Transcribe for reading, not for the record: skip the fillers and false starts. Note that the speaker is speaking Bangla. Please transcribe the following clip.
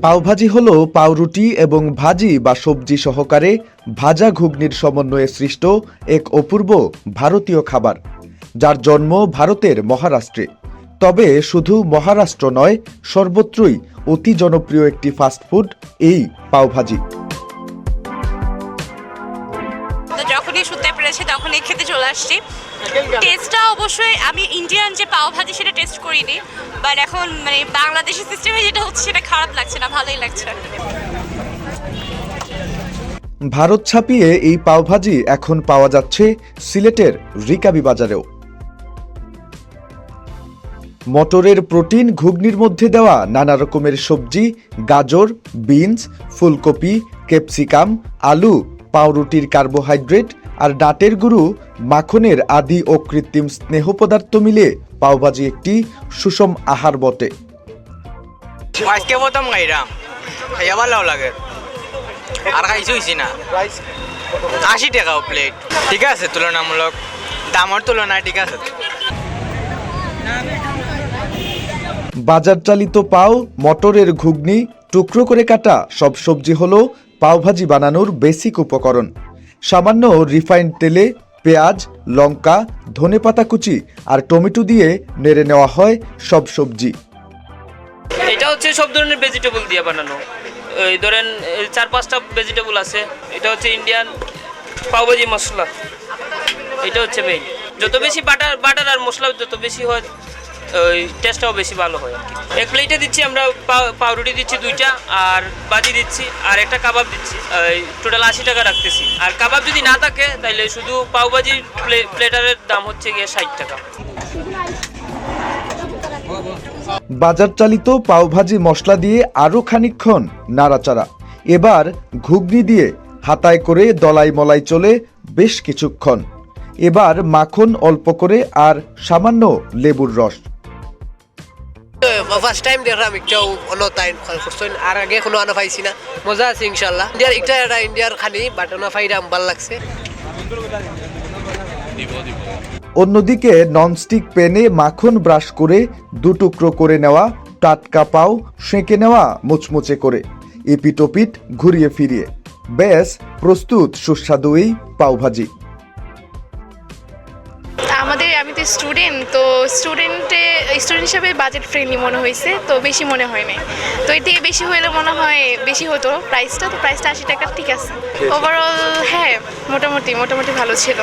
পাওভাজি হলো পাউরুটি এবং ভাজি বা সবজি সহকারে ভাজা ঘুগনির সমন্বয়ে সৃষ্ট এক অপূর্ব ভারতীয় খাবার, যার জন্ম ভারতের মহারাষ্ট্রে। তবে শুধু মহারাষ্ট্র নয়, সর্বত্রই অতি জনপ্রিয় একটি ফাস্টফুড এই পাওভাজি। যখনই শুনতে পেরেছি তখনই খেতে চলে আসছি। টেস্টটা অবশ্যই আমি ইন্ডিয়ান যে পাওভাজি সেটা টেস্ট করিনি, বাট এখন মানে বাংলাদেশি সিস্টেমে যেটা হচ্ছে সেটা খারাপ লাগছে না, ভালোই লাগছে। ভারত ছাপিয়ে এই পাওভাজি এখন পাওয়া যাচ্ছে সিলেটের রিকাবি বাজারেও। মটরের প্রোটিন ঘুগনির মধ্যে দেওয়া নানা রকমের সবজি, গাজর, বিনস, ফুলকপি, ক্যাপসিকাম, আলু, পাউরুটির কার্বোহাইড্রেট আর ডাটের গুঁড়ো, মাখনের আদি ও কৃত্রিম স্নেহ পদার্থ মিলে পাওভাজি একটি সুষম আহার বটে। আজকে প্রথম খাইলাম, খাইয়া ভালো লাগে আর খাইছি না। 80 টাকা প্লেট, ঠিক আছে, তুলনামূলক দামের তুলনায় ঠিক আছে। বাজার চালিত পাও, মটরের ঘুগনি, টুকরো করে কাটা সব সবজি হলো পাওভাজি বানানোর বেসিক উপকরণ। সামান্য রিফাইন্ড তেলে পেঁয়াজ, লঙ্কা, ধনেপাতা কুচি আর টমেটো দিয়ে নেড়ে নেওয়া হয় সব সবজি। এটা হচ্ছে সব ধরনের ভেজিটেবল দিয়ে বানানো। এই ধরেন 4-5টা ভেজিটেবল আছে। এটা হচ্ছে ইন্ডিয়ান পাওভাজি মশলা, এটা হচ্ছে মেইন। যত বেশি বাটার আর মশলা যত বেশি হয়, ওই টেস্টটাও বেশি ভালো হয় আর কি। এক প্লেটে দিচ্ছি আমরা পাউরুটি দিচ্ছি 2টা, আর ভাজি দিচ্ছি, আর একটা কাবাব দিচ্ছি। টোটাল 80 টাকা রাখতেছি। আর কাবাব যদি না থাকে তাহলে শুধু পাওভাজির প্লেটারের দাম হচ্ছে গিয়ে 60 টাকা। বাজার চালিত পাওভাজি মশলা দিয়ে আরও খানিকক্ষণ নাড়াচাড়া। এবার ঘুগনি দিয়ে হাতায় করে দলাই মলাই চলে বেশ কিছুক্ষণ। এবার মাখন অল্প করে আর সামান্য লেবুর রস। ফার্স্ট টাইম দেখলাম, একটাও অন্য টাইম আর আগে কোনো আনা পাইছি না। মজা আছে ইনশাল্লাহ। ইন্ডিয়ার খানি বাটনা ফাইরাম ভাল লাগছে। অন্যদিকে ননস্টিক প্যানে মাখন ব্রাশ করে 2 টুকরো করে নেওয়া টাটকা পাও সেঁকে নেওয়া মুচমুচে করে, এপিটোপিট ঘুরিয়ে ফিরিয়ে ব্যাস প্রস্তুত সুস্বাদু এই পাওভাজি। আমি তো স্টুডেন্ট, তো স্টুডেন্ট হিসাবে বাজেট ফ্রেন্ডলি মনে হয়েছে, তো বেশি মনে হয় নাই। তো এর থেকে বেশি হলে মনে হয় বেশি হতো প্রাইসটা। তো প্রাইসটা 80 টাকা, ঠিক আছে। ওভারঅল হ্যাঁ, মোটামুটি ভালো ছিল।